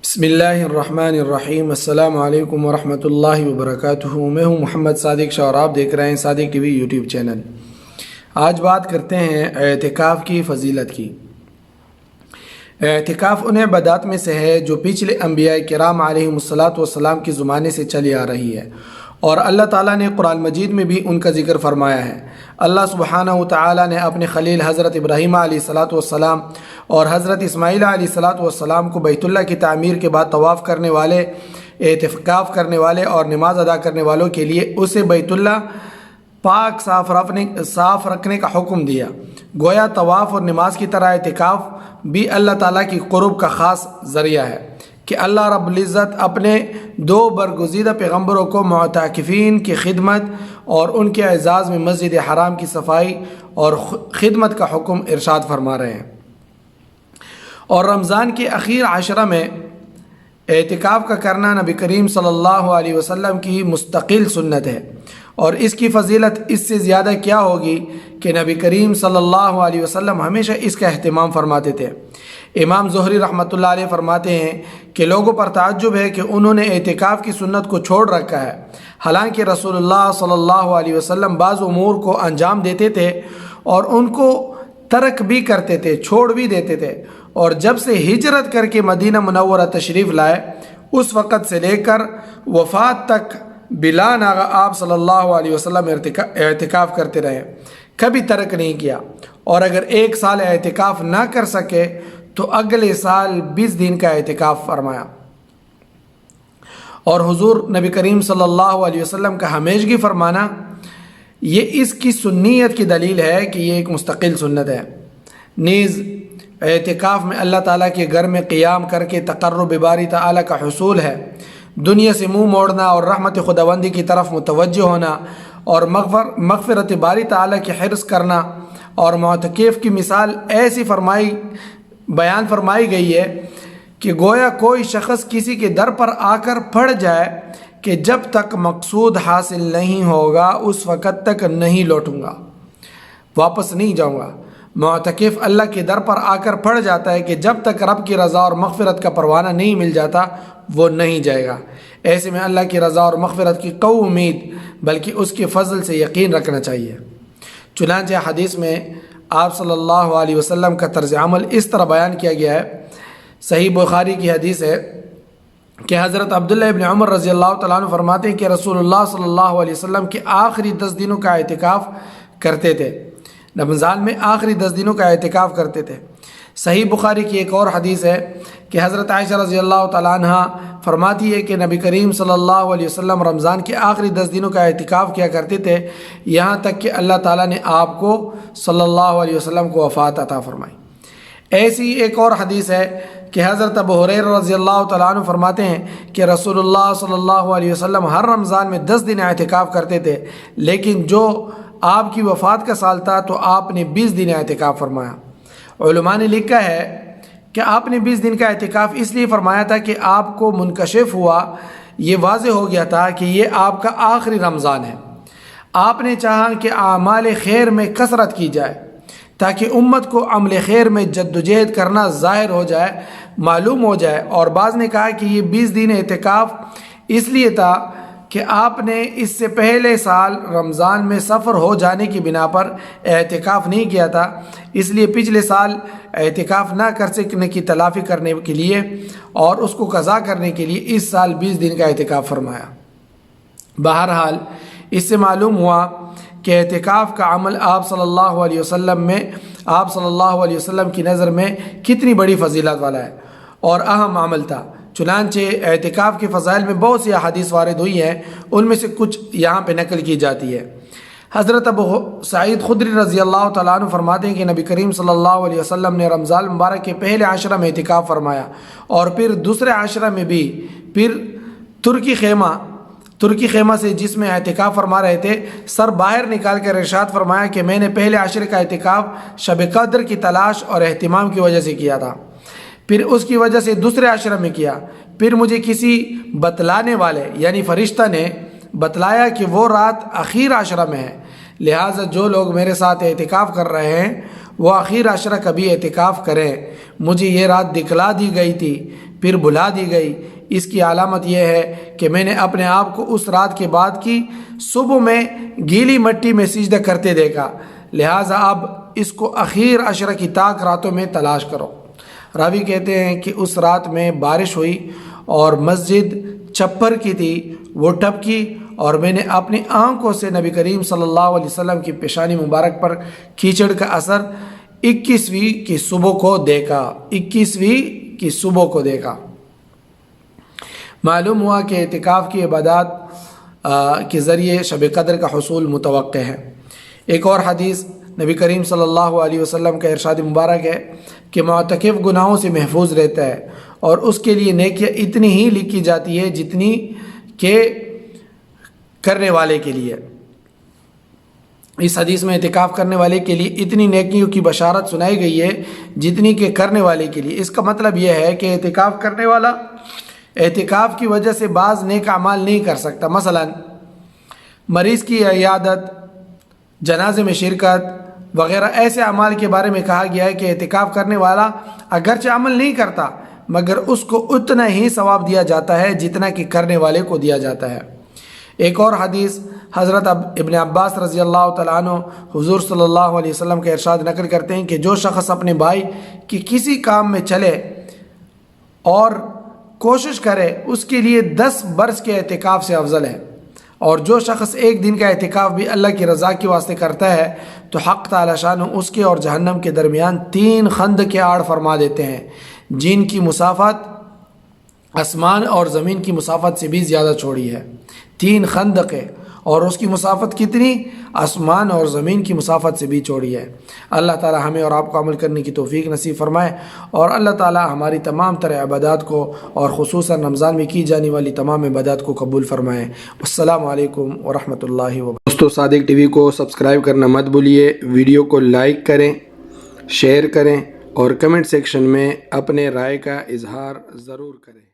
بسم اللہ الرحمن الرحیم۔ السلام علیکم ورحمۃ اللہ وبرکاتہ۔ میں ہوں محمد صادق شاہ اور آپ دیکھ رہے ہیں صادق ٹی وی یوٹیوب چینل۔ آج بات کرتے ہیں اعتکاف کی فضیلت کی۔ اعتکاف ان عبادات میں سے ہے جو پچھلے انبیاء کرام علیہم الصلاۃ والسلام کے زمانے سے چلی آ رہی ہے، اور اللہ تعالیٰ نے قرآن مجید میں بھی ان کا ذکر فرمایا ہے۔ اللہ سبحانہ و تعالیٰ نے اپنے خلیل حضرت ابراہیم علیہ الصلاۃ والسلام اور حضرت اسماعیل علیہ الصلاۃ والسلام کو بیت اللہ کی تعمیر کے بعد طواف کرنے والے، اعتکاف کرنے والے اور نماز ادا کرنے والوں کے لیے اسے بیت اللہ پاک صاف رکھنے کا حکم دیا۔ گویا طواف اور نماز کی طرح اعتکاف بھی اللہ تعالیٰ کی قرب کا خاص ذریعہ ہے کہ اللہ رب العزت اپنے دو برگزیدہ پیغمبروں کو معتکفین کی خدمت اور ان کے اعزاز میں مسجد حرام کی صفائی اور خدمت کا حکم ارشاد فرما رہے ہیں۔ اور رمضان کے اخیر عشرہ میں اعتکاف کا کرنا نبی کریم صلی اللہ علیہ وسلم کی مستقل سنت ہے، اور اس کی فضیلت اس سے زیادہ کیا ہوگی کہ نبی کریم صلی اللہ علیہ وسلم ہمیشہ اس کا اہتمام فرماتے تھے۔ امام زہری رحمۃ اللہ علیہ فرماتے ہیں کہ لوگوں پر تعجب ہے کہ انہوں نے اعتکاف کی سنت کو چھوڑ رکھا ہے، حالانکہ رسول اللہ صلی اللہ علیہ وسلم بعض امور کو انجام دیتے تھے اور ان کو ترک بھی کرتے تھے، چھوڑ بھی دیتے تھے، اور جب سے ہجرت کر کے مدینہ منورہ تشریف لائے اس وقت سے لے کر وفات تک بلا ناغہ آپ صلی اللہ علیہ وسلم اعتکاف کرتے رہے، کبھی ترک نہیں کیا، اور اگر ایک سال اعتکاف نہ کر سکے تو اگلے سال 20 دن کا اعتکاف فرمایا۔ اور حضور نبی کریم صلی اللہ علیہ وسلم کا ہمیشگی فرمانا یہ اس کی سنیت کی دلیل ہے کہ یہ ایک مستقل سنت ہے۔ نیز اعتکاف میں اللہ تعالیٰ کے گھر میں قیام کر کے تقرب باری تعالیٰ کا حصول ہے، دنیا سے منہ موڑنا اور رحمت خداوندی کی طرف متوجہ ہونا، اور مغفرت باری تعالیٰ کی حرص کرنا۔ اور معتکف کی مثال ایسی بیان فرمائی گئی ہے کہ گویا کوئی شخص کسی کے در پر آ کر پڑ جائے کہ جب تک مقصود حاصل نہیں ہوگا اس وقت تک نہیں لوٹوں گا، واپس نہیں جاؤں گا۔ معتکف اللہ کے در پر آ کر پڑ جاتا ہے کہ جب تک رب کی رضا اور مغفرت کا پروانہ نہیں مل جاتا وہ نہیں جائے گا۔ ایسے میں اللہ کی رضا اور مغفرت کی کوئی امید بلکہ اس کے فضل سے یقین رکھنا چاہیے۔ چنانچہ حدیث میں آپ صلی اللہ علیہ وسلم کا طرز عمل اس طرح بیان کیا گیا ہے۔ صحیح بخاری کی حدیث ہے کہ حضرت عبداللہ ابن عمر رضی اللہ تعالیٰ عنہ فرماتے ہیں کہ رسول اللہ صلی اللہ علیہ وسلم کے آخری 10 دنوں کا اعتکاف کرتے تھے، رمضان میں آخری 10 دنوں کا اعتکاف کرتے تھے۔ صحیح بخاری کی ایک اور حدیث ہے کہ حضرت عائشہ رضی اللہ تعالیٰ عنہ فرماتی ہے کہ نبی کریم صلی اللہ علیہ وسلم رمضان کے آخری 10 دنوں کا اعتکاف کیا کرتے تھے، یہاں تک کہ اللہ تعالیٰ نے آپ کو صلی اللہ علیہ وسلم کو وفات عطا فرمائی۔ ایسی ایک اور حدیث ہے کہ حضرت ابو ہریرہ رضی اللہ تعالیٰ عنہ فرماتے ہیں کہ رسول اللہ صلی اللہ علیہ وسلم ہر رمضان میں 10 دن اعتکاف کرتے تھے، لیکن جو آپ کی وفات کا سال تھا تو آپ نے 20 دن اعتکاف فرمایا۔ علماء نے لکھا ہے کہ آپ نے 20 دن کا اعتکاف اس لیے فرمایا تھا کہ آپ کو منکشف ہوا، یہ واضح ہو گیا تھا کہ یہ آپ کا آخری رمضان ہے۔ آپ نے چاہا کہ اعمال خیر میں کثرت کی جائے تاکہ امت کو عمل خیر میں جد و جہد کرنا ظاہر ہو جائے، معلوم ہو جائے۔ اور بعض نے کہا کہ یہ 20 دن اعتکاف اس لیے تھا کہ آپ نے اس سے پہلے سال رمضان میں سفر ہو جانے کی بنا پر اعتکاف نہیں کیا تھا، اس لیے پچھلے سال اعتکاف نہ کر سکنے کی تلافی کرنے کے لیے اور اس کو قضا کرنے کے لیے اس سال 20 دن کا اعتکاف فرمایا۔ بہرحال اس سے معلوم ہوا کہ اعتکاف کا عمل آپ صلی اللہ علیہ وسلم کی نظر میں کتنی بڑی فضیلت والا ہے اور اہم عمل تھا۔ چنانچہ اعتکاف کے فضائل میں بہت سی احادیث وارد ہوئی ہیں، ان میں سے کچھ یہاں پہ نقل کی جاتی ہے۔ حضرت ابو سعید خدری رضی اللہ تعالیٰ عنہ فرماتے ہیں کہ نبی کریم صلی اللہ علیہ وسلم نے رمضان مبارک کے پہلے عشرہ میں اعتکاف فرمایا، اور پھر دوسرے عشرہ میں بھی، پھر ترکی خیمہ سے جس میں اعتکاف فرما رہے تھے سر باہر نکال کر ارشاد فرمایا کہ میں نے پہلے عشرے کا اعتکاف شب قدر کی تلاش اور اہتمام کی وجہ سے کیا تھا، پھر اس کی وجہ سے دوسرے عشرہ میں کیا، پھر مجھے کسی بتلانے والے یعنی فرشتہ نے بتلایا کہ وہ رات اخیر عشرہ میں ہے، لہٰذا جو لوگ میرے ساتھ اعتکاف کر رہے ہیں وہ اخیر عشرہ کبھی اعتکاف کریں۔ مجھے یہ رات دکھلا دی گئی تھی، پھر بلا دی گئی۔ اس کی علامت یہ ہے کہ میں نے اپنے آپ کو اس رات کے بعد کی صبح میں گیلی مٹی میں سجدہ کرتے دیکھا، لہٰذا اب اس کو اخیر عشرہ کی طاق راتوں میں تلاش کرو۔ راوی کہتے ہیں کہ اس رات میں بارش ہوئی اور مسجد چھپر کی تھی، وہ ٹپکی اور میں نے اپنی آنکھوں سے نبی کریم صلی اللہ علیہ وسلم کی پیشانی مبارک پر کیچڑ کا اثر 21ویں کی صبح کو دیکھا۔ 21ویں کی صبح کو دیکھا۔ معلوم ہوا کہ اعتکاف کی عبادات کے ذریعے شب قدر کا حصول متوقع ہے۔ ایک اور حدیث نبی کریم صلی اللہ علیہ وسلم کا ارشاد مبارک ہے کہ معتکف گناہوں سے محفوظ رہتا ہے اور اس کے لیے نیکیاں اتنی ہی لکھی جاتی ہے جتنی کہ کرنے والے کے لیے۔ اس حدیث میں اعتکاف کرنے والے کے لیے اتنی نیکیوں کی بشارت سنائی گئی ہے جتنی کہ کرنے والے کے لیے۔ اس کا مطلب یہ ہے کہ اعتکاف کرنے والا اعتکاف کی وجہ سے بعض نیک اعمال نہیں کر سکتا، مثلا مریض کی عیادت، جنازے میں شرکت وغیرہ ایسے اعمال کے بارے میں کہا گیا ہے کہ اعتکاف کرنے والا اگرچہ عمل نہیں کرتا مگر اس کو اتنا ہی ثواب دیا جاتا ہے جتنا کہ کرنے والے کو دیا جاتا ہے۔ ایک اور حدیث حضرت ابن عباس رضی اللہ تعالیٰ عنہ حضور صلی اللہ علیہ وسلم کا ارشاد نقل کرتے ہیں کہ جو شخص اپنے بھائی کی کسی کام میں چلے اور کوشش کرے اس کے لیے 10 برس کے اعتکاف سے افضل ہے، اور جو شخص ایک دن کا اعتکاف بھی اللہ کی رضا کے واسطے کرتا ہے تو حق تعالی شان اس کے اور جہنم کے درمیان 3 خندق کے آڑ فرما دیتے ہیں جن کی مسافت آسمان اور زمین کی مسافت سے بھی زیادہ چوڑی ہے۔ 3 خندق ہے اور اس کی مسافت کتنی؟ آسمان اور زمین کی مسافت سے بھی چوڑی ہے۔ اللہ تعالی ہمیں اور آپ کو عمل کرنے کی توفیق نصیب فرمائے، اور اللہ تعالی ہماری تمام تر عبادات کو اور خصوصاً رمضان میں کی جانے والی تمام عبادات کو قبول فرمائے۔ السلام علیکم ورحمۃ اللہ وبرکاتہ۔ دوستو، صادق ٹی وی کو سبسکرائب کرنا مت بھولیے، ویڈیو کو لائک کریں، شیئر کریں اور کمنٹ سیکشن میں اپنے رائے کا اظہار ضرور کریں۔